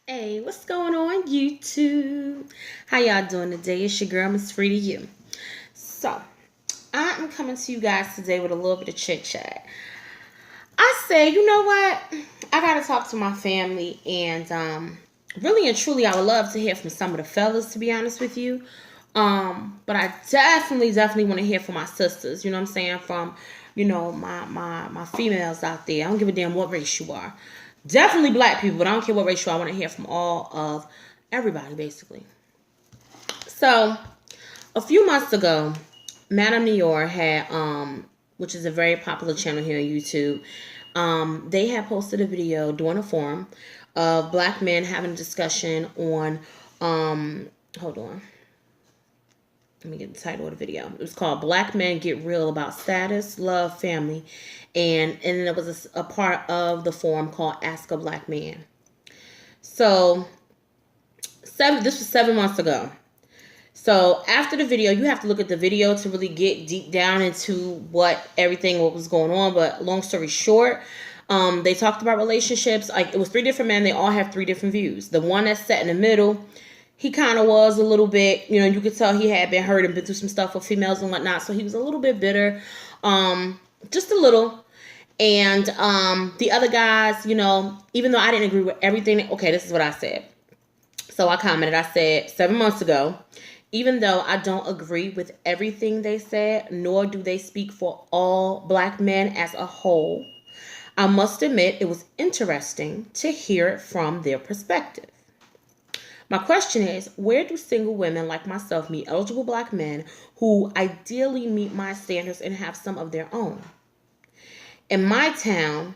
Hey, what's going on, YouTube? How y'all doing today? It's your girl, Miss Free to You. So, I am coming to you guys today with a little bit of chit chat. I said, you know what? I gotta talk to my family, and really and truly, I would love to hear from some of the fellas, to be honest with you. But I definitely want to hear from my sisters. You know what I'm saying? From my females out there. I don't give a damn what race you are. Definitely black people, but I don't care what race you are. I want to hear from all of everybody, basically. So, a few months ago, Madame New York had, which is a very popular channel here on YouTube, they had posted a video during a forum of black men having a discussion on, hold on. Let me get the title of the video. It was called "Black Men Get Real About Status, Love, Family," and then there was a part of the forum called "Ask a Black Man." So, this was 7 months ago. So after the video, you have to look at the video to really get deep down into what was going on. But long story short, they talked about relationships. Like, it was three different men. They all have three different views. The one that's set in the middle, he kind of was a little bit, you could tell he had been hurt and been through some stuff with females and whatnot. So he was a little bit bitter, just a little. And the other guys, even though I didn't agree with everything, okay, this is what I said. So I commented, I said 7 months ago, even though I don't agree with everything they said, nor do they speak for all black men as a whole, I must admit it was interesting to hear it from their perspective. My question is, where do single women like myself meet eligible black men who ideally meet my standards and have some of their own? In my town,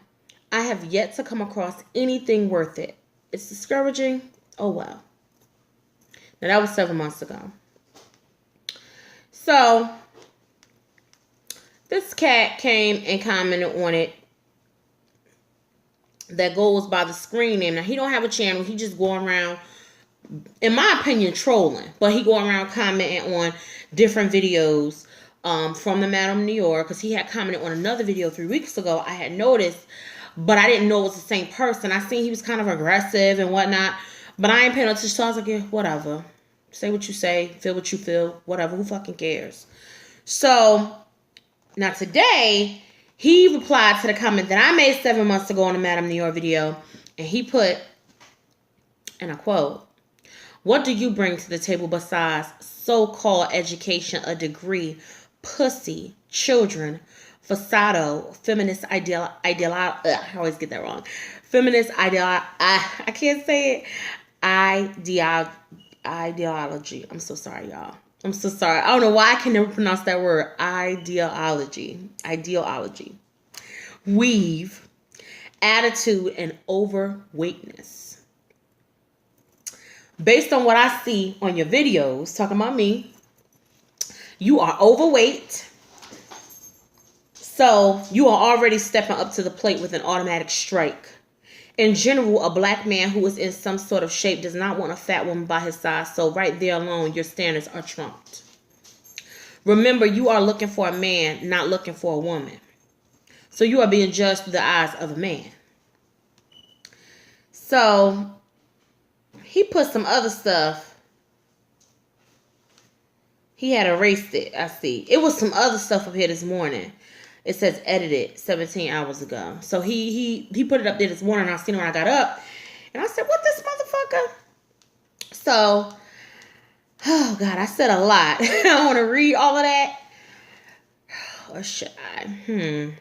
I have yet to come across anything worth it. It's discouraging. Oh well. Now, that was 7 months ago. So, this cat came and commented on it that goes by the screen name. Now, he don't have a channel. He just going around, in my opinion, trolling. But he going around commenting on different videos from the Madame New York. Because he had commented on another video 3 weeks ago. I had noticed, but I didn't know it was the same person. I seen he was kind of aggressive and whatnot. But I ain't paying attention. So I was like, yeah, whatever. Say what you say, feel what you feel, whatever. Who fucking cares? So, now today, he replied to the comment that I made 7 months ago on the Madame New York video. And he put, and I quote, "What do you bring to the table besides so-called education, a degree, pussy, children, facado, feminist I always get that wrong. Feminist I can't say it. Ideology. I'm so sorry, y'all. I'm so sorry. I don't know why I can never pronounce that word. Ideology. Weave, attitude, and overweightness. Based on what I see on your videos, talking about me, you are overweight. So you are already stepping up to the plate with an automatic strike. In general, a black man who is in some sort of shape does not want a fat woman by his side. So right there alone, your standards are trumped. Remember, you are looking for a man, not looking for a woman. So you are being judged through the eyes of a man." So he put some other stuff. He had erased it, I see. It was some other stuff up here this morning. It says edited 17 hours ago. So he put it up there this morning. I seen it when I got up. And I said, what this motherfucker? So, oh God, I said a lot. I don't want to read all of that. Or should I?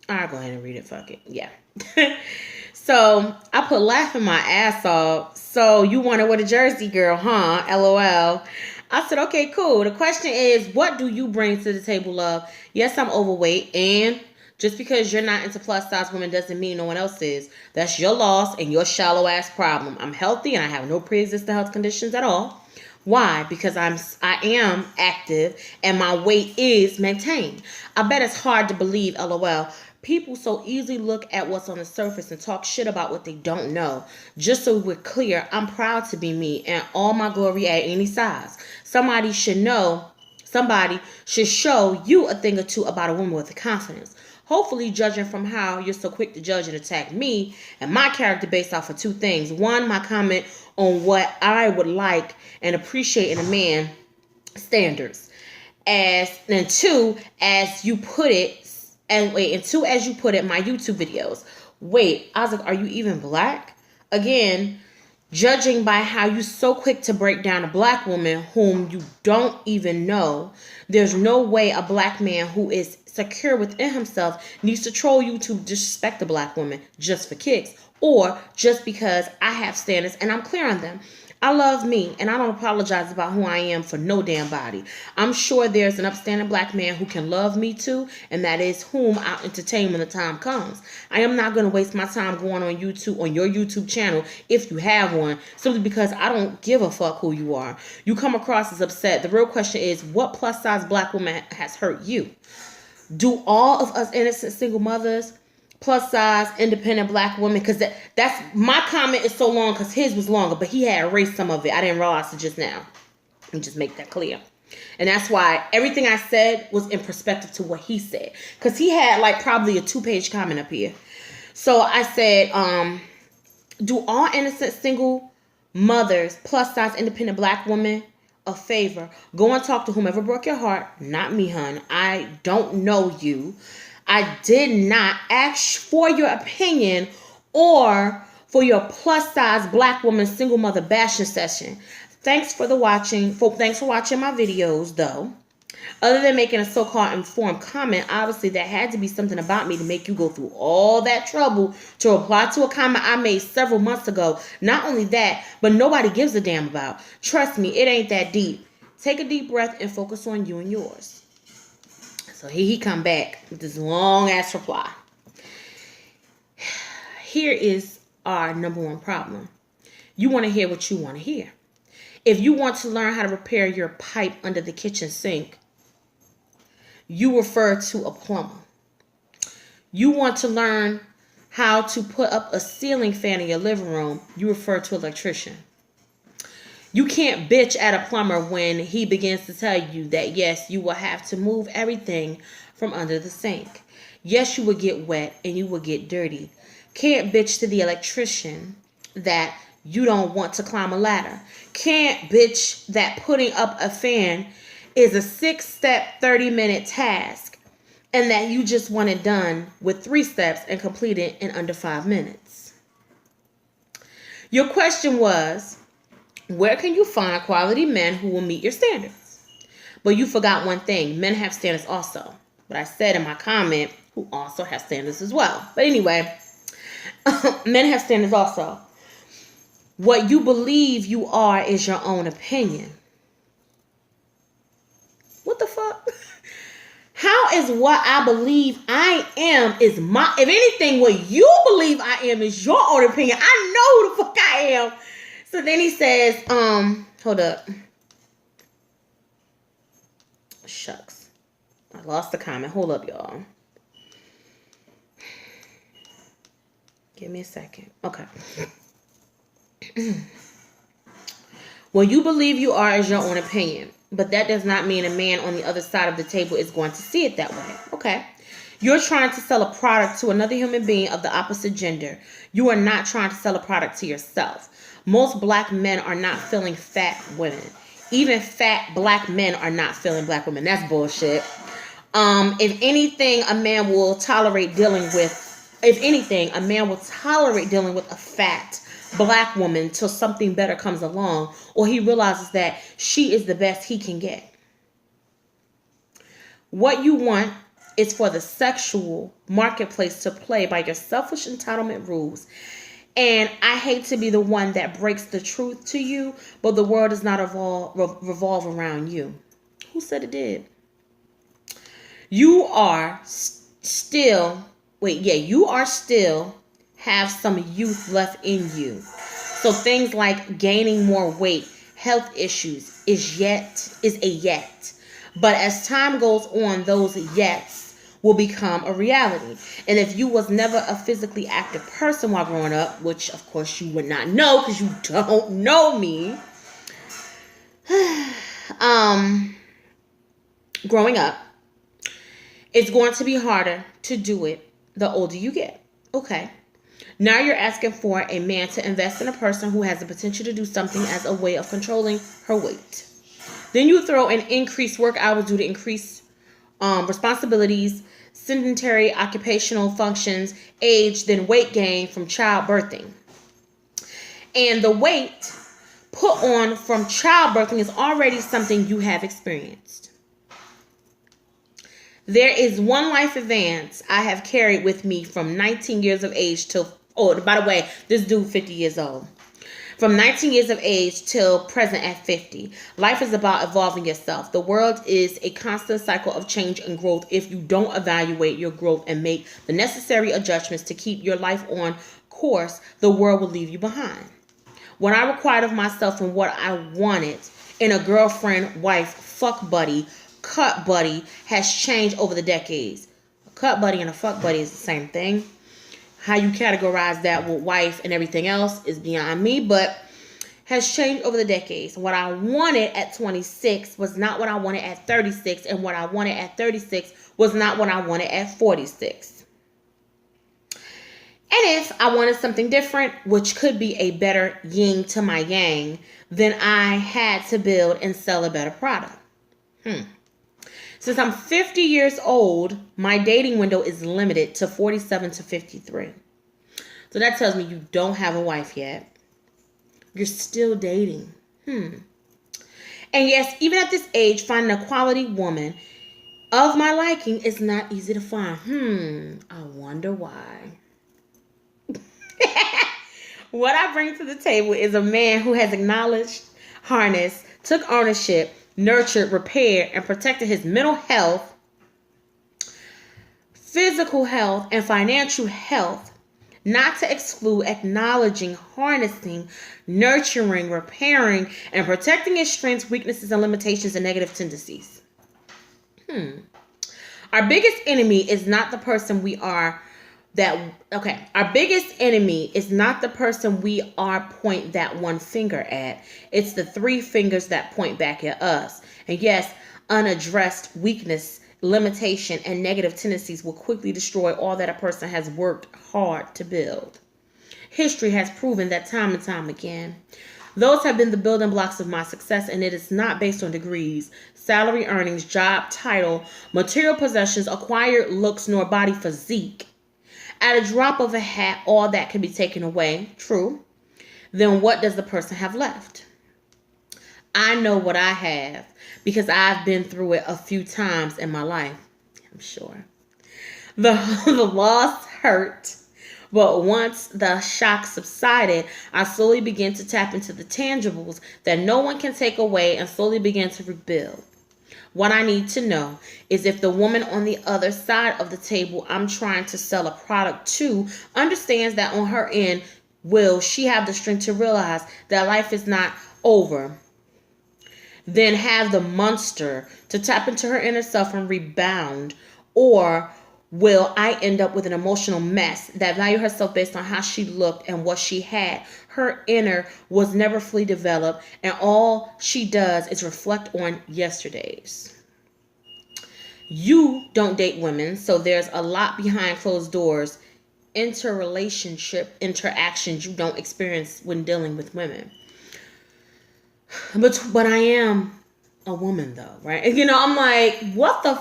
I'll go ahead and read it. Fuck it. Yeah. So, I put laughing my ass off. So, you want to wear the jersey, girl, huh? LOL. I said, okay, cool. The question is, what do you bring to the table, love? Yes, I'm overweight, and just because you're not into plus size women doesn't mean no one else is. That's your loss and your shallow ass problem. I'm healthy and I have no pre-existing health conditions at all. Why? Because I am active and my weight is maintained. I bet it's hard to believe, LOL. People so easily look at what's on the surface and talk shit about what they don't know. Just so we're clear, I'm proud to be me and all my glory at any size. Somebody should show you a thing or two about a woman with confidence. Hopefully, judging from how you're so quick to judge and attack me and my character based off of two things. One, my comment on what I would like and appreciate in a man standards. And two, as you put it, my YouTube videos. Wait, I was like, are you even black? Again, judging by how you so quick to break down a black woman whom you don't even know, there's no way a black man who is secure within himself needs to troll you to disrespect a black woman just for kicks or just because I have standards and I'm clear on them. I love me, and I don't apologize about who I am for no damn body. I'm sure there's an upstanding black man who can love me too, and that is whom I'll entertain when the time comes. I am not going to waste my time going on YouTube, on your YouTube channel, if you have one, simply because I don't give a fuck who you are. You come across as upset. The real question is, what plus-size black woman has hurt you? Do all of us innocent single mothers, plus size, independent black women, because that's my comment is so long because his was longer, but he had erased some of it. I didn't realize it just now. Let me just make that clear. And that's why everything I said was in perspective to what he said. Because he had like probably a 2-page comment up here. So I said, do all innocent single mothers, plus size, independent black women a favor. Go and talk to whomever broke your heart. Not me, hun. I don't know you. I did not ask for your opinion or for your plus size black woman single mother bashing session. Thanks for watching my videos though. Other than making a so-called informed comment, obviously there had to be something about me to make you go through all that trouble to reply to a comment I made several months ago. Not only that, but nobody gives a damn about. Trust me, it ain't that deep. Take a deep breath and focus on you and yours. So here he come back with this long ass reply. Here is our number one problem. You want to hear what you want to hear. If you want to learn how to repair your pipe under the kitchen sink, you refer to a plumber. You want to learn how to put up a ceiling fan in your living room, you refer to an electrician. You can't bitch at a plumber when he begins to tell you that, yes, you will have to move everything from under the sink. Yes, you will get wet and you will get dirty. Can't bitch to the electrician that you don't want to climb a ladder. Can't bitch that putting up a fan is a 6-step, 30-minute task and that you just want it done with 3 steps and complete it in under 5 minutes. Your question was, where can you find quality men who will meet your standards? But you forgot one thing. Men have standards also. But I said in my comment, who also have standards as well. But anyway, men have standards also. What you believe you are is your own opinion. What the fuck? How is what I believe I am is my... If anything, what you believe I am is your own opinion. I know who the fuck I am. So then he says, hold up. Shucks. I lost the comment. Hold up, y'all. Give me a second. Okay. What you believe you are is your own opinion. But that does not mean a man on the other side of the table is going to see it that way. Okay. You're trying to sell a product to another human being of the opposite gender. You are not trying to sell a product to yourself. Most black men are not feeling fat women. Even fat black men are not feeling black women. That's bullshit. If anything, a man will tolerate dealing with a fat black woman till something better comes along or he realizes that she is the best he can get. What you want is for the sexual marketplace to play by your selfish entitlement rules. And I hate to be the one that breaks the truth to you, but the world does not revolve around you. Who said it did? You are still have some youth left in you. So things like gaining more weight, health issues is a yet. But as time goes on, those yets will become a reality. And if you was never a physically active person while growing up, which of course you would not know because you don't know me, growing up, It's going to be harder to do it the older you get. Okay. Now you're asking for a man to invest in a person who has the potential to do something as a way of controlling her weight. Then you throw in increased work hours due to increased responsibilities, sedentary occupational functions, age, then weight gain from childbirthing. And the weight put on from childbirthing is already something you have experienced. There is one life advance I have carried with me from 19 years of age till, oh, by the way, this dude 50 years old. From 19 years of age till present at 50. Life is about evolving yourself. The world is a constant cycle of change and growth. If you don't evaluate your growth and make the necessary adjustments to keep your life on course, the world will leave you behind. What I required of myself and what I wanted in a girlfriend, wife, fuck buddy, cut buddy has changed over the decades. A cut buddy and a fuck buddy is the same thing. How you categorize that with wife and everything else is beyond me, but has changed over the decades. What I wanted at 26 was not what I wanted at 36, and what I wanted at 36 was not what I wanted at 46. And if I wanted something different, which could be a better yin to my yang, then I had to build and sell a better product. Since I'm 50 years old, my dating window is limited to 47 to 53. So that tells me you don't have a wife yet. You're still dating. And yes, even at this age, finding a quality woman of my liking is not easy to find. I wonder why. What I bring to the table is a man who has acknowledged, harnessed, took ownership, nurtured, repaired, and protected his mental health, physical health, and financial health, not to exclude acknowledging, harnessing, nurturing, repairing, and protecting his strengths, weaknesses, and limitations and negative tendencies. Our biggest enemy is not the person we are our biggest enemy is not the person we are point that one finger at. It's the three fingers that point back at us. And yes, unaddressed weakness, limitation, and negative tendencies will quickly destroy all that a person has worked hard to build. History has proven that time and time again. Those have been the building blocks of my success, and it is not based on degrees, salary earnings, job title, material possessions, acquired looks, nor body physique. At a drop of a hat, all that can be taken away. True. Then what does the person have left? I know what I have because I've been through it a few times in my life. I'm sure. The loss hurt. But once the shock subsided, I slowly began to tap into the tangibles that no one can take away and slowly began to rebuild. What I need to know is if the woman on the other side of the table I'm trying to sell a product to understands that on her end, will she have the strength to realize that life is not over? Then have the monster to tap into her inner self and rebound? Or will I end up with an emotional mess that value herself based on how she looked and what she had? Her inner was never fully developed, and all she does is reflect on yesterday's. You don't date women, so there's a lot behind closed doors, interrelationship interactions you don't experience when dealing with women. But I am a woman though, right? I'm like, what the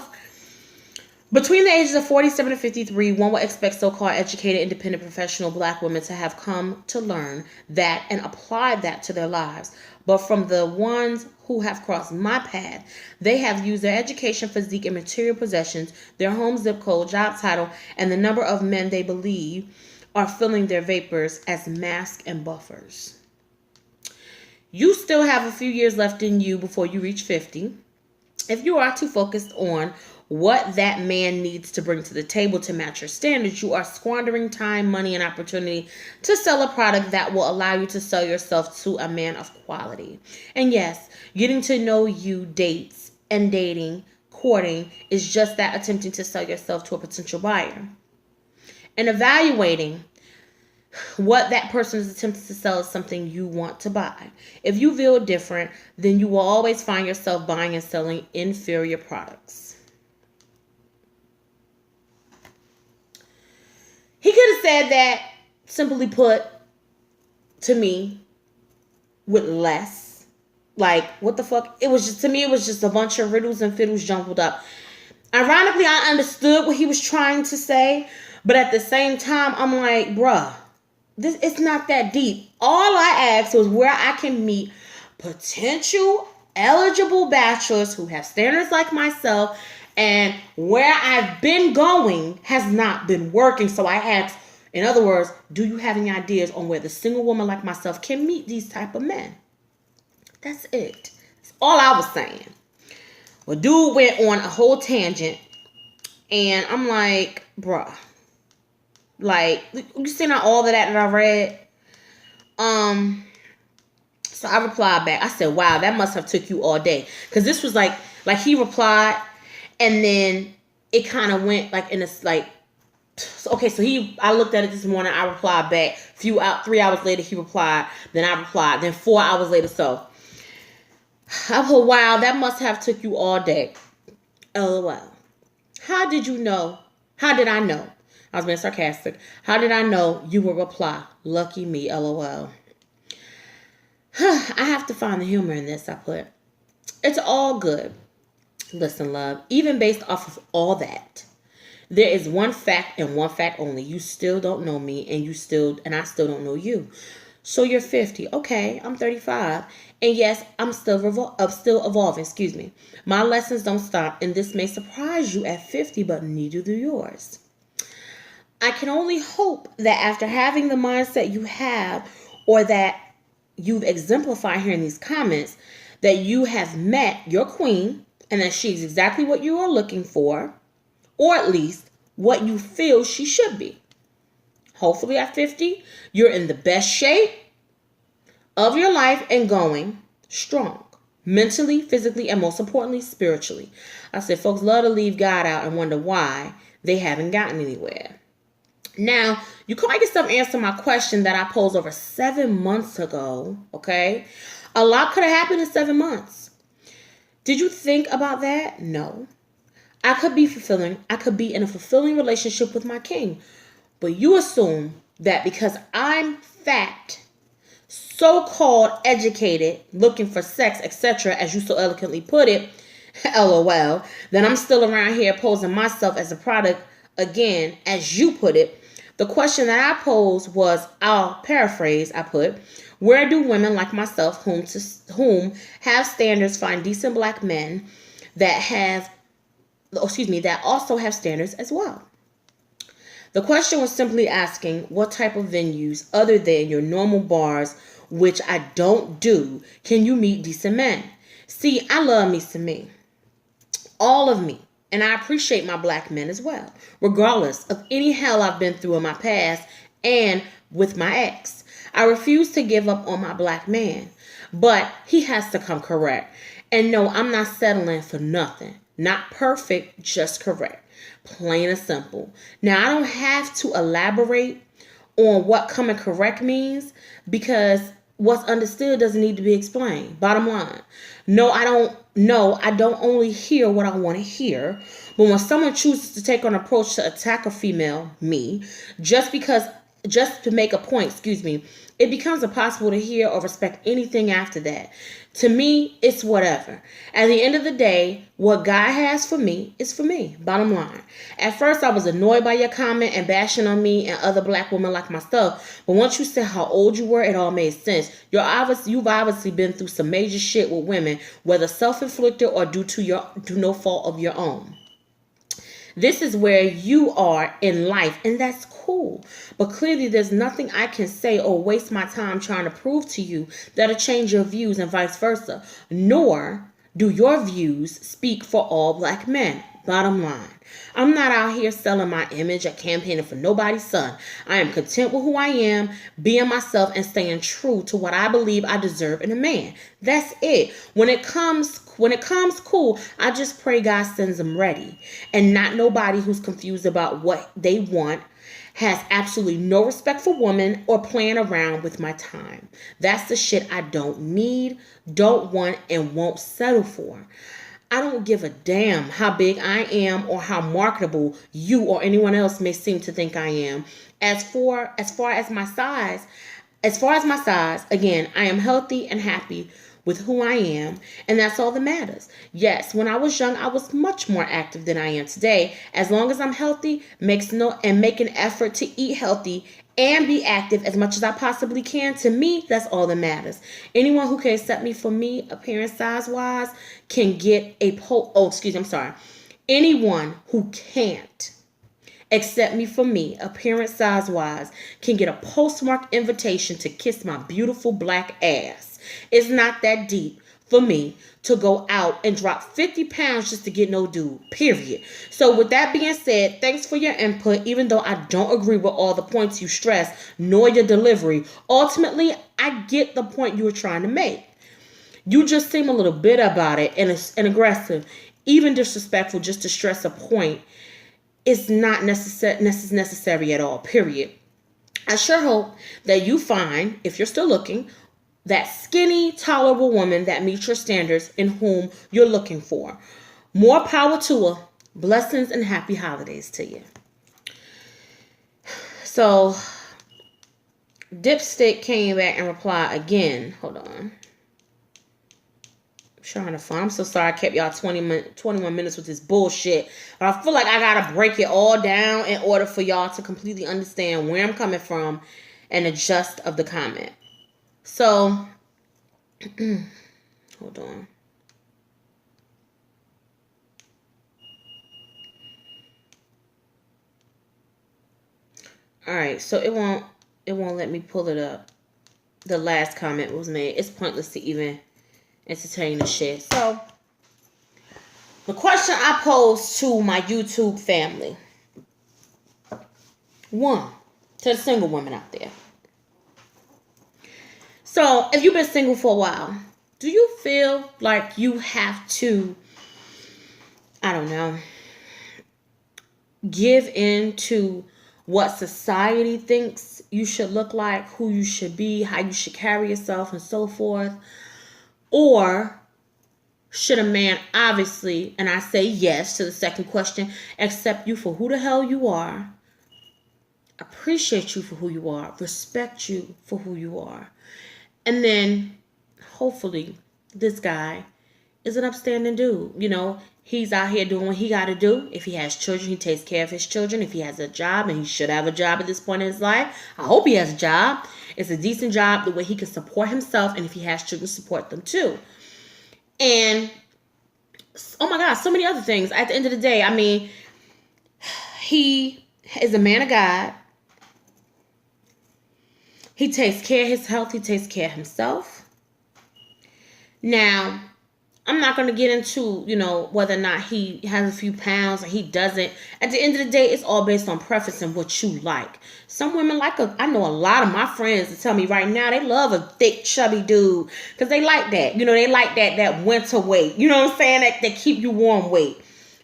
Between the ages of 47 and 53, one would expect so-called educated, independent, professional black women to have come to learn that and apply that to their lives. But from the ones who have crossed my path, they have used their education, physique, and material possessions, their home zip code, job title, and the number of men they believe are filling their vapors as masks and buffers. You still have a few years left in you before you reach 50. If you are too focused on what that man needs to bring to the table to match your standards, you are squandering time, money, and opportunity to sell a product that will allow you to sell yourself to a man of quality. And yes, getting to know you, dates, and dating, courting is just that, attempting to sell yourself to a potential buyer. And evaluating what that person is attempting to sell is something you want to buy. If you feel different, then you will always find yourself buying and selling inferior products. He could have said that, simply put, to me with less. Like, what the fuck? It was just, to me, it was just a bunch of riddles and fiddles jumbled up. Ironically, I understood what he was trying to say, but at the same time, I'm like, bruh, it's not that deep. All I asked was where I can meet potential eligible bachelors who have standards like myself, and where I've been going has not been working. So I asked, in other words, do you have any ideas on where the single woman like myself can meet these type of men? That's it. That's all I was saying. Well, dude went on a whole tangent, and I'm like, bruh, like, you seen all of that I read? So I replied back. I said, wow, that must have took you all day. Because this was like he replied, and then it kind of went like in this, like, okay, so I looked at it this morning, I replied back. 3 hours later, he replied, then I replied, then 4 hours later, so I put, wow, that must have took you all day. LOL. How did you know? How did I know? I was being sarcastic. How did I know you would reply? Lucky me, LOL. I have to find the humor in this, I put. It's all good. Listen, love, even based off of all that, there is one fact and one fact only. You still don't know me, and I still don't know you. So you're 50. Okay, I'm 35. And yes, I'm still evolving, excuse me. My lessons don't stop, and this may surprise you at 50, but neither do yours. I can only hope that after having the mindset you have, or that you've exemplified here in these comments, that you have met your queen, and that she's exactly what you are looking for, or at least what you feel she should be. Hopefully at 50, you're in the best shape of your life and going strong. Mentally, physically, and most importantly, spiritually. I said, folks love to leave God out and wonder why they haven't gotten anywhere. Now, you might get some answer to my question that I posed over 7 months ago, okay? A lot could have happened in 7 months. Did you think about that? No. I could be in a fulfilling relationship with my king. But you assume that because I'm fat, so-called educated, looking for sex, etc., as you so eloquently put it, LOL, then I'm still around here posing myself as a product, again, as you put it. The question that I posed was, I'll paraphrase, I put, where do women like myself, whom have standards, find decent black men that also have standards as well? The question was simply asking what type of venues other than your normal bars, which I don't do, can you meet decent men? See, I love me some me. All of me. And I appreciate my black men as well, regardless of any hell I've been through in my past and with my ex. I refuse to give up on my black man, but he has to come correct. And no, I'm not settling for nothing. Not perfect, just correct. Plain and simple. Now, I don't have to elaborate on what coming correct means, because what's understood doesn't need to be explained. Bottom line. No, I don't only hear what I want to hear. But when someone chooses to take an approach to attack a female, me, just to make a point, it becomes impossible to hear or respect anything after that. To me, it's whatever. At the end of the day, what God has for me is for me. Bottom line. At first, I was annoyed by your comment and bashing on me and other black women like myself. But once you said how old you were, it all made sense. You've obviously been through some major shit with women, whether self-inflicted or due to no fault of your own. This is where you are in life, and that's cool. But clearly there's nothing I can say or waste my time trying to prove to you that'll change your views and vice versa. Nor do your views speak for all black men. Bottom line. I'm not out here selling my image or campaigning for nobody's son. I am content with who I am, being myself, and staying true to what I believe I deserve in a man. That's it. When it comes cool, I just pray God sends them ready, and not nobody who's confused about what they want, has absolutely no respect for women, or playing around with my time. That's the shit I don't need, don't want, and won't settle for. I don't give a damn how big I am or how marketable you or anyone else may seem to think I am. As far as my size, again, I am healthy and happy with who I am, and that's all that matters. Yes, when I was young, I was much more active than I am today. As long as I'm healthy, make an effort to eat healthy and be active as much as I possibly can, to me, that's all that matters. Anyone who can accept me for me, appearance size-wise, can get Anyone who can't accept me for me, appearance size-wise, can get a postmark invitation to kiss my beautiful black ass. It's not that deep for me to go out and drop 50 pounds just to get no dude, period. So with that being said, thanks for your input. Even though I don't agree with all the points you stress, nor your delivery, ultimately, I get the point you were trying to make. You just seem a little bitter about it and aggressive, even disrespectful, just to stress a point. It's not necessary at all, period. I sure hope that you find, if you're still looking, that skinny, tolerable woman that meets your standards in whom you're looking for. More power to her. Blessings and happy holidays to you. So, Dipstick came back and replied again. Hold on. Trying to find. I'm so sorry I kept y'all 21 minutes with this bullshit. But I feel like I gotta break it all down in order for y'all to completely understand where I'm coming from and the gist of the comment. So, hold on. All right, so it won't let me pull it up. The last comment was made. It's pointless to even entertain the shit. So, the question I posed to my YouTube family. One, to the single women out there. So, if you've been single for a while, do you feel like you have to, I don't know, give in to what society thinks you should look like, who you should be, how you should carry yourself, and so forth? Or should a man obviously, and I say yes to the second question, accept you for who the hell you are, appreciate you for who you are, respect you for who you are, and then hopefully this guy is an upstanding dude. You know, he's out here doing what he got to do. If he has children, he takes care of his children. If he has a job, and he should have a job at this point in his life, I hope he has a job. It's a decent job the way he can support himself, and if he has children, support them too. And, oh my God, so many other things. At the end of the day, I mean, he is a man of God. He takes care of his health. He takes care of himself. Now, I'm not going to get into, you know, whether or not he has a few pounds or he doesn't. At the end of the day, it's all based on preference and what you like. Some women I know a lot of my friends that tell me right now they love a thick, chubby dude because they like that. You know, they like that winter weight. You know what I'm saying? That keep you warm weight.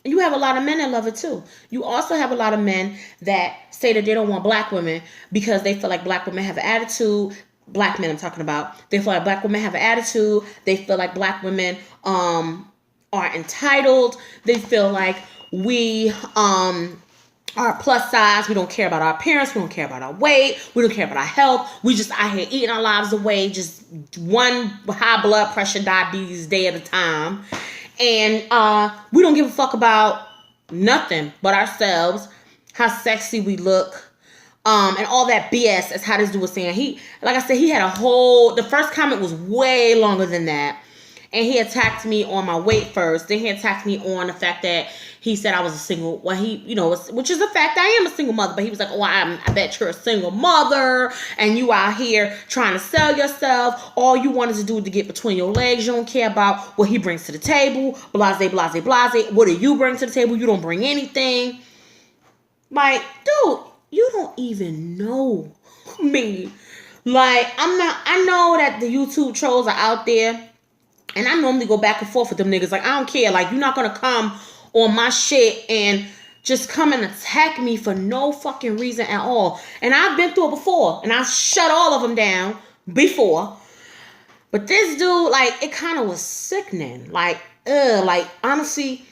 And you have a lot of men that love it too. You also have a lot of men that say that they don't want black women because they feel like black women have an attitude. Black men I'm talking about. They feel like black women have an attitude. They feel like black women are entitled. They feel like we are plus size. We don't care about our appearance. We don't care about our weight. We don't care about our health. We just out here eating our lives away. Just one high blood pressure, diabetes day at a time. And we don't give a fuck about nothing but ourselves, how sexy we look, and all that BS, as how this dude was saying. Like I said, he had the first comment was way longer than that. And he attacked me on my weight first. Then he attacked me on the fact that he said I was a single, which is a fact, I am a single mother. But he was like, I bet you're a single mother and you out here trying to sell yourself. All you wanted to do is to get between your legs. You don't care about what he brings to the table. Blase, blase, blase. What do you bring to the table? You don't bring anything. Like, dude, you don't even know me. Like, I know that the YouTube trolls are out there. And I normally go back and forth with them niggas. Like, I don't care. Like, you're not going to come on my shit and just come and attack me for no fucking reason at all. And I've been through it before. And I shut all of them down before. But this dude, like, it kind of was sickening. Like, like, honestly,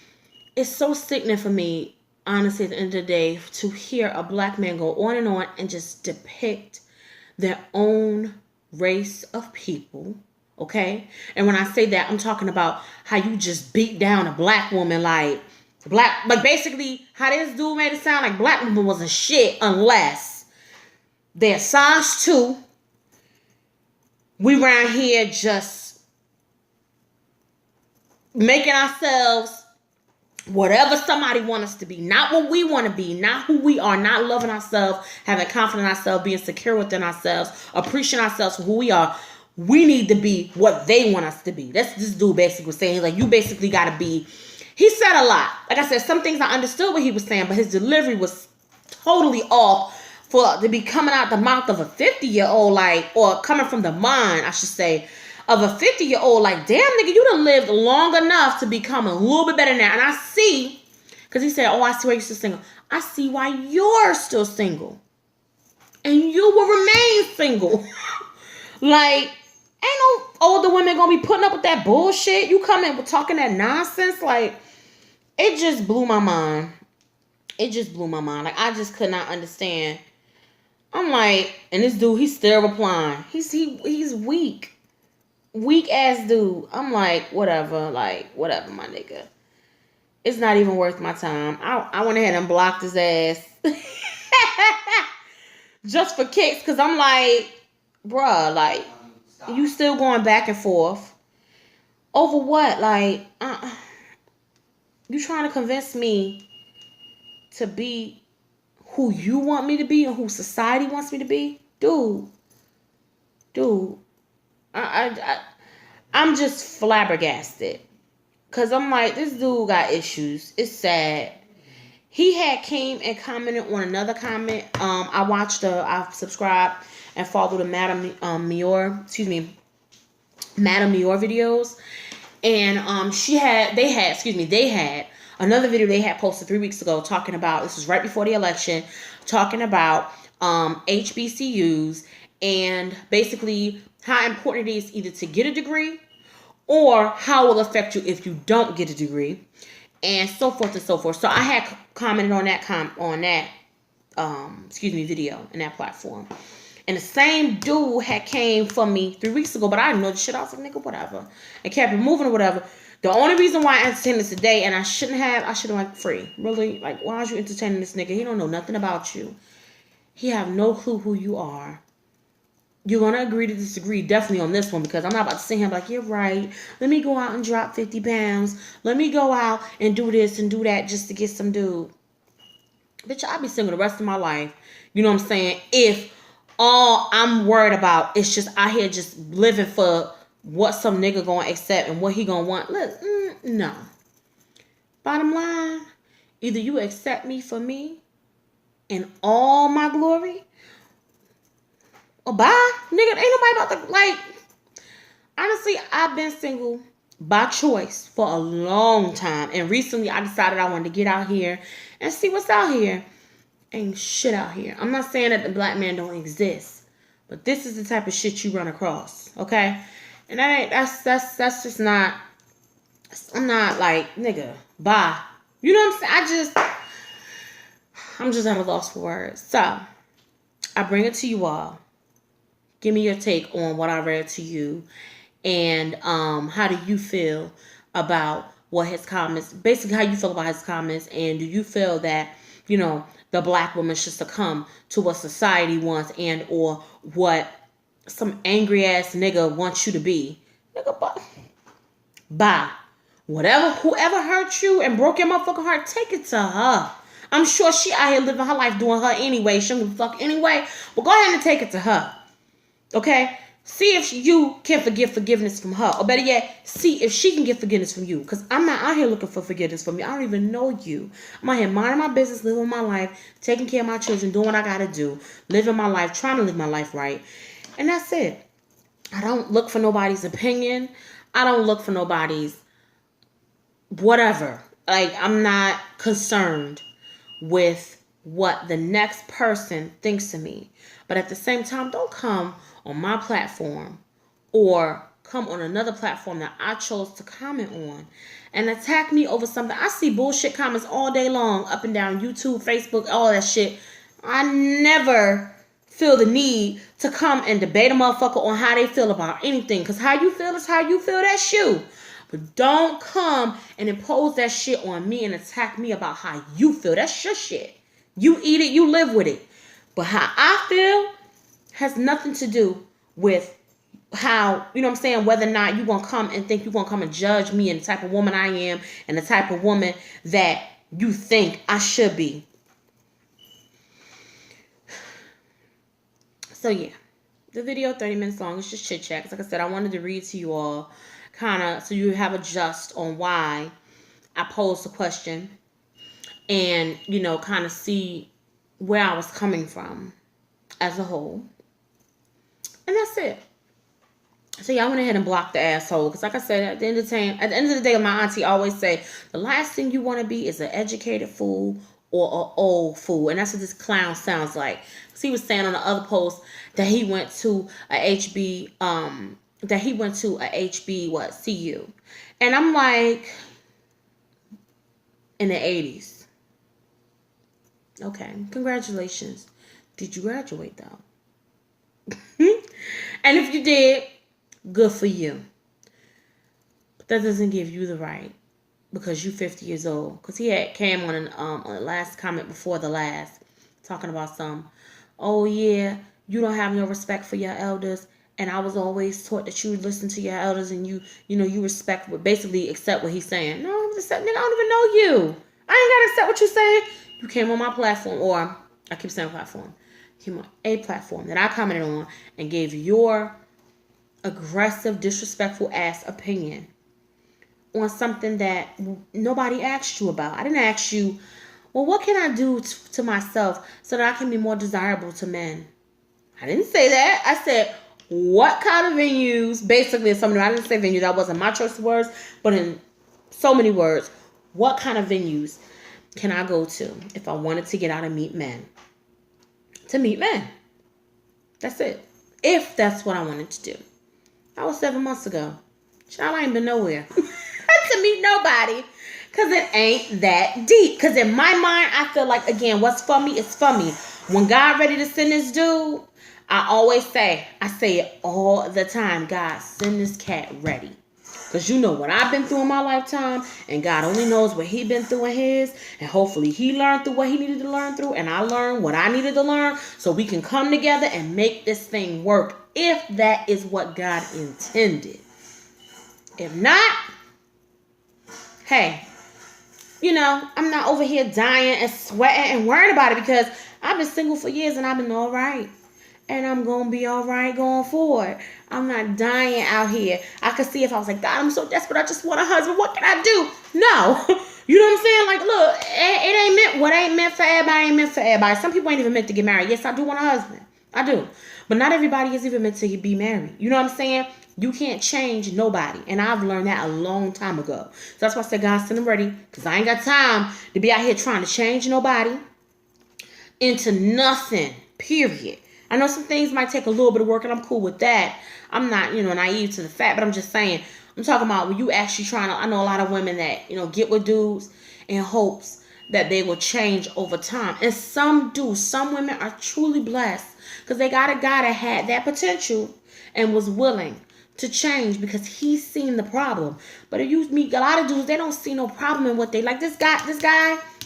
it's so sickening for me, honestly, at the end of the day, to hear a black man go on and just depict their own race of people. Okay? And when I say that, I'm talking about how you just beat down a black woman, like basically how this dude made it sound like black woman wasn't shit unless they're size 2. We around here just making ourselves whatever somebody wants us to be, not what we want to be, not who we are, not loving ourselves, having confidence in ourselves, being secure within ourselves, appreciating ourselves for who we are. We need to be what they want us to be. That's this dude basically was saying. Like, you basically got to be. He said a lot. Like I said, some things I understood what he was saying, but his delivery was totally off for to be coming out the mouth of a 50-year-old, like, or coming from the mind, I should say, of a 50-year-old. Like, damn, nigga, you done lived long enough to become a little bit better now. And I see, because he said, oh, I see why you're still single. I see why you're still single. And you will remain single. Like, ain't no older women gonna be putting up with that bullshit. You come in with talking that nonsense. Like, it just blew my mind. It just blew my mind. Like, I just could not understand. I'm like, and this dude, he's still replying. He's weak. Weak ass dude. I'm like, whatever, my nigga. It's not even worth my time. I went ahead and blocked his ass. Just for kicks, because I'm like, bruh, like, you still going back and forth. Over what? Like, you trying to convince me to be who you want me to be and who society wants me to be? Dude. I'm just flabbergasted. Because I'm like, this dude got issues. It's sad. He had came and commented on another comment. I subscribed and followed the Madame Mior videos. And they had another video they had posted 3 weeks ago talking about, this was right before the election, talking about HBCUs and basically how important it is either to get a degree or how it will affect you if you don't get a degree, and so forth and so forth. So I had commented on that video in that platform. And the same dude had came for me 3 weeks ago, but I didn't know the shit. I was like, nigga, whatever. And kept it moving or whatever. The only reason why I entertained this today, and I should have like, free. Really? Like, why are you entertaining this nigga? He don't know nothing about you. He have no clue who you are. You're going to agree to disagree definitely on this one, because I'm not about to sit here like, you're right. Let me go out and drop 50 pounds. Let me go out and do this and do that just to get some dude. Bitch, I'll be single the rest of my life. You know what I'm saying? If all I'm worried about is just out here just living for what some nigga gonna accept and what he gonna want. Look, no. Bottom line, either you accept me for me in all my glory, or bye. Nigga, ain't nobody about to, like, honestly, I've been single by choice for a long time. And recently I decided I wanted to get out here and see what's out here. Ain't shit out here. I'm not saying that the black man don't exist, but this is the type of shit you run across, okay? And that's just not. I'm not like, nigga, bye. You know what I'm saying? I'm just at a loss for words. So I bring it to you all. Give me your take on what I read to you, and how do you feel about what his comments? Basically, how you feel about his comments, and do you feel that, you know, the black woman should succumb to what society wants and or what some angry ass nigga wants you to be? Nigga, bye. Whoever hurt you and broke your motherfucking heart, take it to her. I'm sure she out here living her life doing her anyway. She don't give a fuck anyway. But go ahead and take it to her. Okay? See if you can forgive forgiveness from her. Or better yet, see if she can get forgiveness from you. Because I'm not out here looking for forgiveness from you. I don't even know you. I'm out here minding my business, living my life, taking care of my children, doing what I got to do, living my life, trying to live my life right. And that's it. I don't look for nobody's opinion. I don't look for nobody's whatever. Like, I'm not concerned with what the next person thinks of me. But at the same time, don't come on my platform or come on another platform that I chose to comment on and attack me over something. I see bullshit comments all day long, up and down YouTube, Facebook, all that shit. I never feel the need to come and debate a motherfucker on how they feel about anything. Because how you feel is how you feel, that's you. But don't come and impose that shit on me and attack me about how you feel. That's your shit. You eat it, you live with it. But how I feel has nothing to do with how, you know what I'm saying, whether or not you're going to come and think you're going to come and judge me and the type of woman I am and the type of woman that you think I should be. So yeah, the video 30 minutes long. It's just chit chat. 'Cause like I said, I wanted to read to you all kind of so you have a just on why I posed the question and, you know, kind of see where I was coming from as a whole. And that's it. So yeah, I went ahead and blocked the asshole. Because like I said, at the end of the day, my auntie always say, the last thing you want to be is an educated fool or an old fool. And that's what this clown sounds like. Because he was saying on the other post that he went to a HB, CU. And I'm like, in the 80s. Okay, congratulations. Did you graduate though? And if you did, good for you. But that doesn't give you the right, because you're 50 years old. Because he had came on the last comment before the last, talking about oh yeah, you don't have no respect for your elders. And I was always taught that you would listen to your elders and you respect, but basically accept what he's saying. No, nigga, I don't even know you. I ain't gotta accept what you're saying. You came on my platform, or I keep saying platform. You came on a platform that I commented on and gave your aggressive, disrespectful ass opinion on something that nobody asked you about. I didn't ask you, well, what can I do to myself so that I can be more desirable to men? I didn't say that. I said, what kind of venues, basically something, I didn't say venues, that wasn't my choice of words, but in so many words, what kind of venues can I go to if I wanted to get out and meet men? To meet men. That's it. If that's what I wanted to do. That was 7 months ago. Child, I ain't been nowhere. To meet nobody. Because it ain't that deep. Because in my mind, I feel like, again, what's for me is for me. When God ready to send this dude, I always say, I say it all the time, God, send this cat ready. Because you know what I've been through in my lifetime, and God only knows what he been through in his, and hopefully he learned through what he needed to learn through, and I learned what I needed to learn, so we can come together and make this thing work, if that is what God intended. If not, hey, you know, I'm not over here dying and sweating and worrying about it, because I've been single for years and I've been all right. And I'm going to be all right going forward. I'm not dying out here. I could see if I was like, God, I'm so desperate. I just want a husband. What can I do? No. You know what I'm saying? Like, look, it ain't meant, what ain't meant for everybody ain't meant for everybody. Some people ain't even meant to get married. Yes, I do want a husband. I do. But not everybody is even meant to be married. You know what I'm saying? You can't change nobody. And I've learned that a long time ago. So that's why I said, God, send them ready. Because I ain't got time to be out here trying to change nobody into nothing. Period. I know some things might take a little bit of work, and I'm cool with that. I'm not, naive to the fact, but I'm just saying, I'm talking about when you actually trying to, I know a lot of women that, get with dudes in hopes that they will change over time. And some do. Some women are truly blessed because they got a guy that had that potential and was willing to change because he's seen the problem. But if you meet a lot of dudes, they don't see no problem in what they like. This guy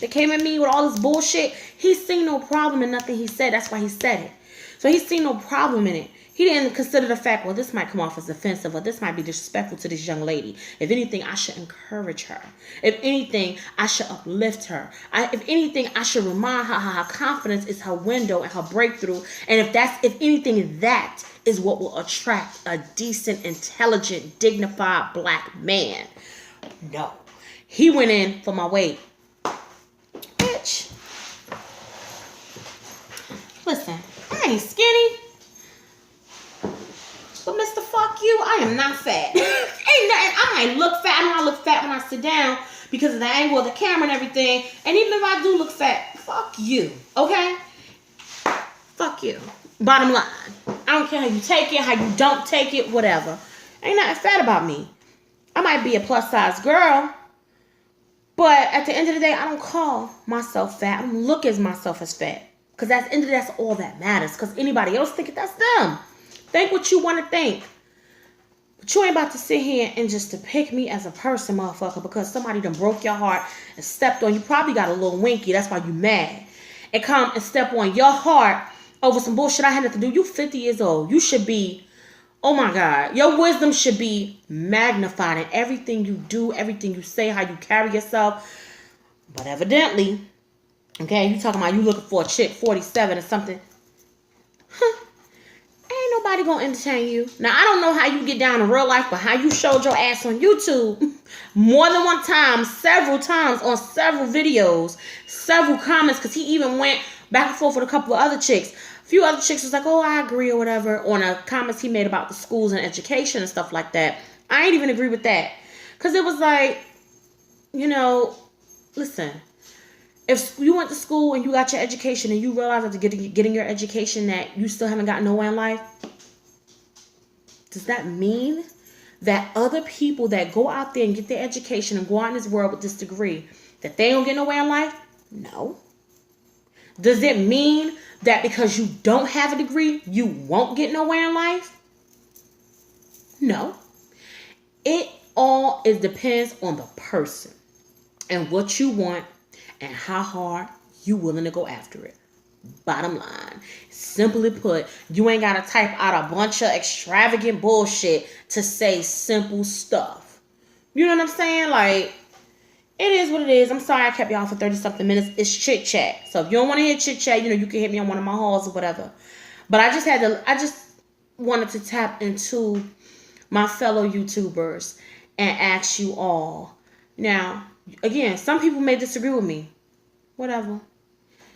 that came at me with all this bullshit, he's seen no problem in nothing he said. That's why he said it. So he's seen no problem in it. He didn't consider the fact, well, this might come off as offensive, or this might be disrespectful to this young lady. If anything, I should encourage her. If anything, I should uplift her. If anything, I should remind her how her confidence is her window and her breakthrough. And if anything, that is what will attract a decent, intelligent, dignified black man. No. He went in for my weight. Bitch. Listen, I ain't skinny. But Mr. Fuck you, I am not fat. Ain't nothing. I might look fat. I know I look fat when I sit down because of the angle of the camera and everything. And even if I do look fat, fuck you. Okay? Fuck you. Bottom line. I don't care how you take it, how you don't take it, whatever. Ain't nothing fat about me. I might be a plus size girl, but at the end of the day, I don't call myself fat. I don't look at myself as fat. Because at the end of the day, that's all that matters. Because anybody else think that's them. Think what you want to think. But you ain't about to sit here and just to pick me as a person, motherfucker, because somebody done broke your heart and stepped on you. Probably got a little winky. That's why you mad. And come and step on your heart over some bullshit I had nothing to do. You 50 years old. You should be, oh my God, your wisdom should be magnified in everything you do, everything you say, how you carry yourself. But evidently, okay, you talking about you looking for a chick 47 or something. Ain't nobody gonna entertain you. Now, I don't know how you get down in real life, but how you showed your ass on YouTube more than one time, several times on several videos, several comments, because he even went back and forth with a couple of other chicks. A few other chicks was like, oh, I agree or whatever, on the comments he made about the schools and education and stuff like that. I ain't even agree with that. Because it was like, you know, listen, if you went to school and you got your education and you realize after getting your education that you still haven't gotten nowhere in life, does that mean that other people that go out there and get their education and go out in this world with this degree, that they don't get nowhere in life? No. Does it mean that because you don't have a degree, you won't get nowhere in life? No. It all depends on the person and what you want and how hard you willing to go after it. Bottom line. Simply put, you ain't got to type out a bunch of extravagant bullshit to say simple stuff. You know what I'm saying? Like, it is what it is. I'm sorry I kept y'all for 30-something minutes. It's chit chat. So if you don't want to hear chit chat, you know, you can hit me on one of my halls or whatever. But I just wanted to tap into my fellow YouTubers and ask you all. Now, again, some people may disagree with me. Whatever.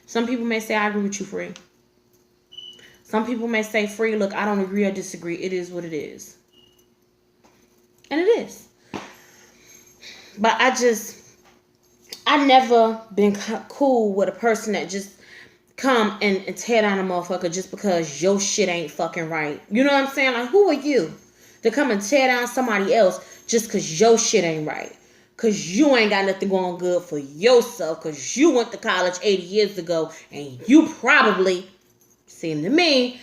Some people may say, I agree with you, Free. Some people may say, Free, look, I don't agree or disagree. It is what it is. And it is. But I never been cool with a person that just come and tear down a motherfucker just because your shit ain't fucking right. You know what I'm saying? Like, who are you to come and tear down somebody else just because your shit ain't right? Because you ain't got nothing going good for yourself. Because you went to college 80 years ago. And you probably, seem to me,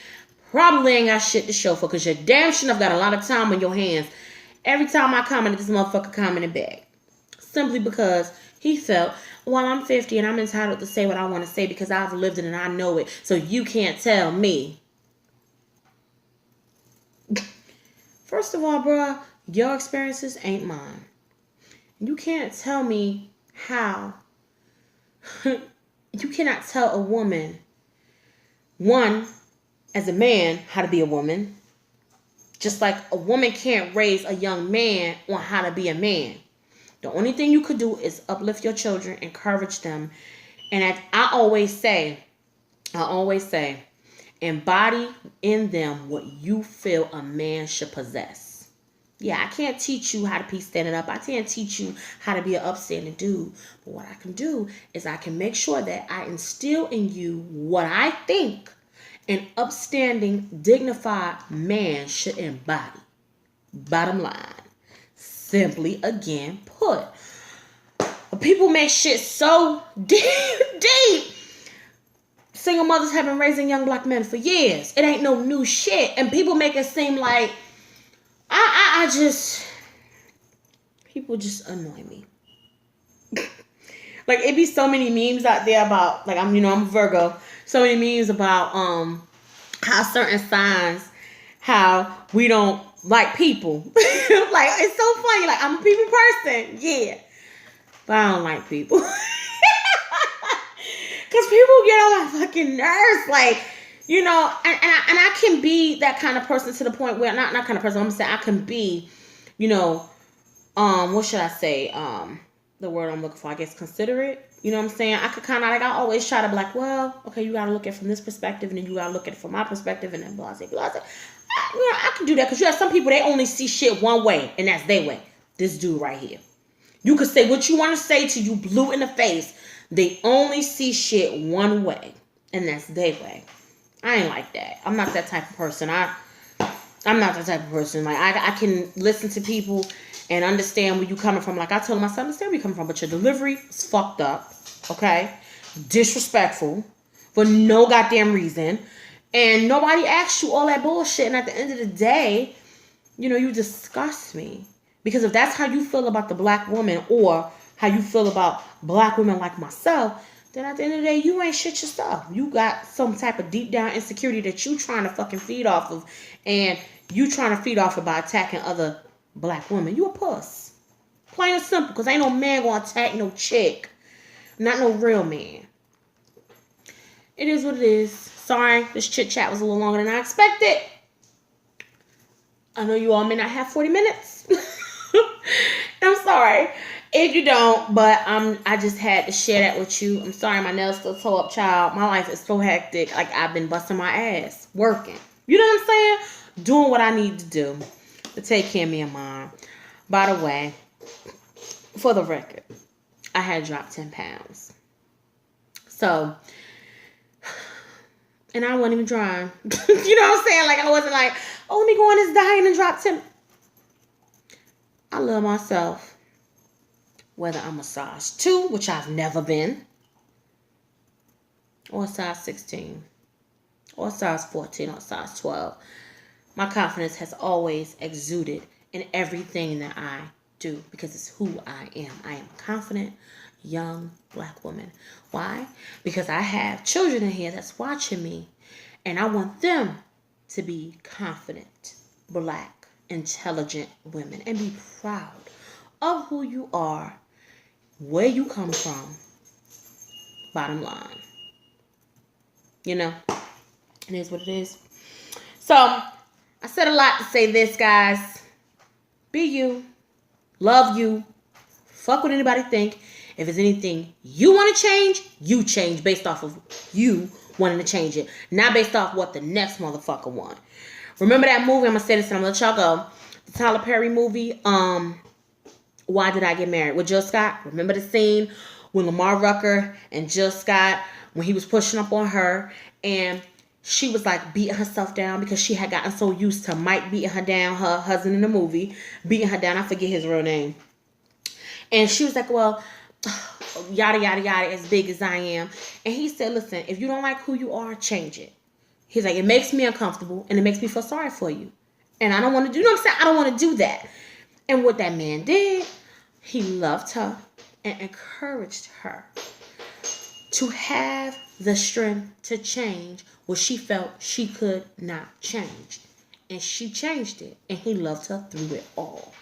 probably ain't got shit to show for. Because you damn sure have got a lot of time on your hands. Every time I commented, this motherfucker commented back. Simply because he felt, well, I'm 50 and I'm entitled to say what I want to say because I've lived it and I know it. So you can't tell me. First of all, bruh, your experiences ain't mine. You can't tell me how. You cannot tell a woman, one, as a man, how to be a woman. Just like a woman can't raise a young man on how to be a man. The only thing you could do is uplift your children, encourage them. And I always say, embody in them what you feel a man should possess. Yeah, I can't teach you how to be standing up. I can't teach you how to be an upstanding dude. But what I can do is I can make sure that I instill in you what I think an upstanding, dignified man should embody. Bottom line. Simply, again, put. People make shit so deep. Single mothers have been raising young black men for years. It ain't no new shit. And people make it seem like people just annoy me. Like, it be so many memes out there about, like, I'm a Virgo. So many memes about how certain signs, how we don't like people. Like, it's so funny. Like, I'm a people person. Yeah. But I don't like people. Because people get on my fucking nerves. Like, you know, and I can be that kind of person to the point where, not kind of person, I'm saying I can be, you know, what should I say? The word I'm looking for, I guess, considerate. You know what I'm saying? I could kind of, like, I always try to be like, well, okay, you got to look at it from this perspective, and then you got to look at it from my perspective, and then blah, blah, blah. I can do that, because you have some people, they only see shit one way, and that's their way. This dude right here. You could say what you want to say till you blue in the face. They only see shit one way, and that's their way. I ain't like that. I'm not that type of person. I'm not the type of person. Like, I can listen to people and understand where you coming from. Like, I told him, I said, I understand where you coming from, but your delivery is fucked up. Okay? Disrespectful. For no goddamn reason. And nobody asked you all that bullshit. And at the end of the day, you know, you disgust me. Because if that's how you feel about the black woman, or how you feel about black women like myself, then at the end of the day, you ain't shit yourself. You got some type of deep down insecurity that you trying to fucking feed off of. And you trying to feed off of by attacking other black women. You a puss. Plain and simple. Because ain't no man gonna attack no chick. Not no real man. It is what it is. Sorry, this chit chat was a little longer than I expected. I know you all may not have 40 minutes. I'm sorry if you don't, but I just had to share that with you. I'm sorry my nails still toe up, child. My life is so hectic. Like, I've been busting my ass working. You know what I'm saying? Doing what I need to do to take care of me and mine. By the way, for the record, I had dropped 10 pounds. So, and I wasn't even trying. You know what I'm saying? Like, I wasn't like, oh, let me go on this diet and drop 10. I love myself. Whether I'm a size 2, which I've never been, or a size 16, or a size 14, or a size 12. My confidence has always exuded in everything that I do, because it's who I am. I am a confident, young black woman. Why? Because I have children in here that's watching me, and I want them to be confident, black, intelligent women, and be proud of who you are, where you come from. Bottom line. You know, it is what it is. So, I said a lot to say this, guys. Be you. Love you. Fuck what anybody think. If there's anything you want to change, you change based off of you wanting to change it. Not based off what the next motherfucker want. Remember that movie? I'm going to say this and I'm going to let y'all go. The Tyler Perry movie, Why Did I Get Married? With Jill Scott. Remember the scene when Lamar Rucker and Jill Scott, when he was pushing up on her, and she was like beating herself down because she had gotten so used to Mike beating her down, her husband in the movie, beating her down. I forget his real name. And she was like, well, yada, yada, yada, as big as I am. And he said, listen, if you don't like who you are, change it. He's like, it makes me uncomfortable and it makes me feel sorry for you. And I don't want to do, you know what I'm saying? I don't want to do that. And what that man did, he loved her and encouraged her to have the strength to change what she felt she could not change. And she changed it. And he loved her through it all.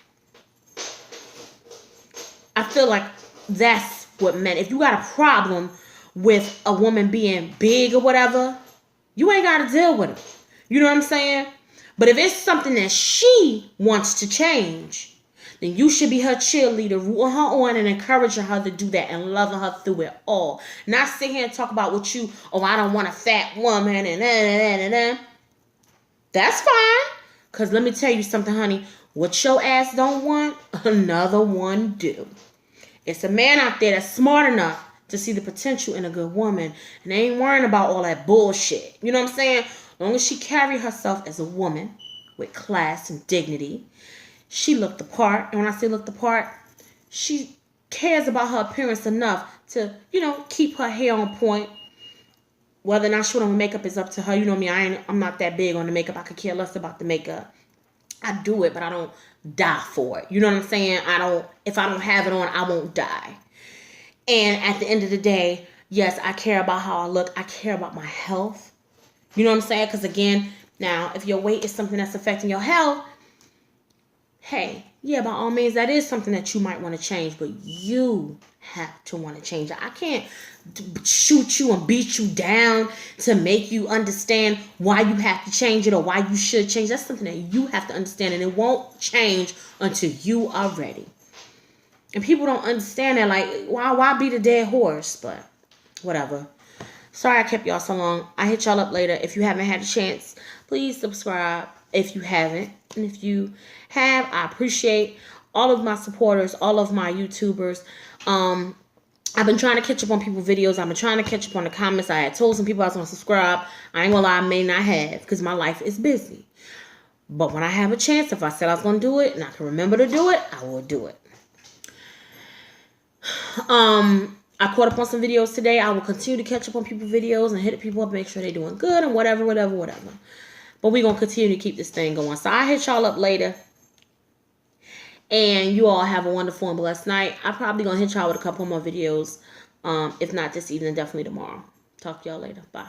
I feel like that's what meant. If you got a problem with a woman being big or whatever, you ain't got to deal with her. You know what I'm saying? But if it's something that she wants to change, then you should be her cheerleader, rooting her on and encouraging her to do that and loving her through it all. Not sit here and talk about what you, oh, I don't want a fat woman and. That's fine. Because let me tell you something, honey. What your ass don't want, another one do. It's a man out there that's smart enough to see the potential in a good woman. And they ain't worrying about all that bullshit. You know what I'm saying? As long as she carry herself as a woman with class and dignity, she looked the part. And when I say look the part, she cares about her appearance enough to, you know, keep her hair on point. Whether or not she want makeup is up to her. You know me, I'm not that big on the makeup. I could care less about the makeup. I do it, but I don't die for it. You know what I'm saying? If I don't have it on, I won't die. And at the end of the day, yes, I care about how I look. I care about my health. You know what I'm saying? Because again, now, if your weight is something that's affecting your health, hey, yeah, by all means, that is something that you might want to change, but you have to want to change it. I can't shoot you and beat you down to make you understand why you have to change it or why you should change. That's something that you have to understand, and it won't change until you are ready. And people don't understand that, like, why beat a dead horse? But whatever. Sorry I kept y'all so long. I hit y'all up later. If you haven't had a chance, please subscribe if you haven't. And if you have, I appreciate all of my supporters, all of my YouTubers. I've been trying to catch up on people's videos. I've been trying to catch up on the comments. I had told some people I was going to subscribe. I ain't going to lie, I may not have because my life is busy. But when I have a chance, if I said I was going to do it and I can remember to do it, I will do it. I caught up on some videos today. I will continue to catch up on people's videos and hit people up, make sure they're doing good and whatever. But we're going to continue to keep this thing going. So I'll hit y'all up later. And you all have a wonderful and blessed night. I'm probably going to hit y'all with a couple more videos. If not this evening, definitely tomorrow. Talk to y'all later. Bye.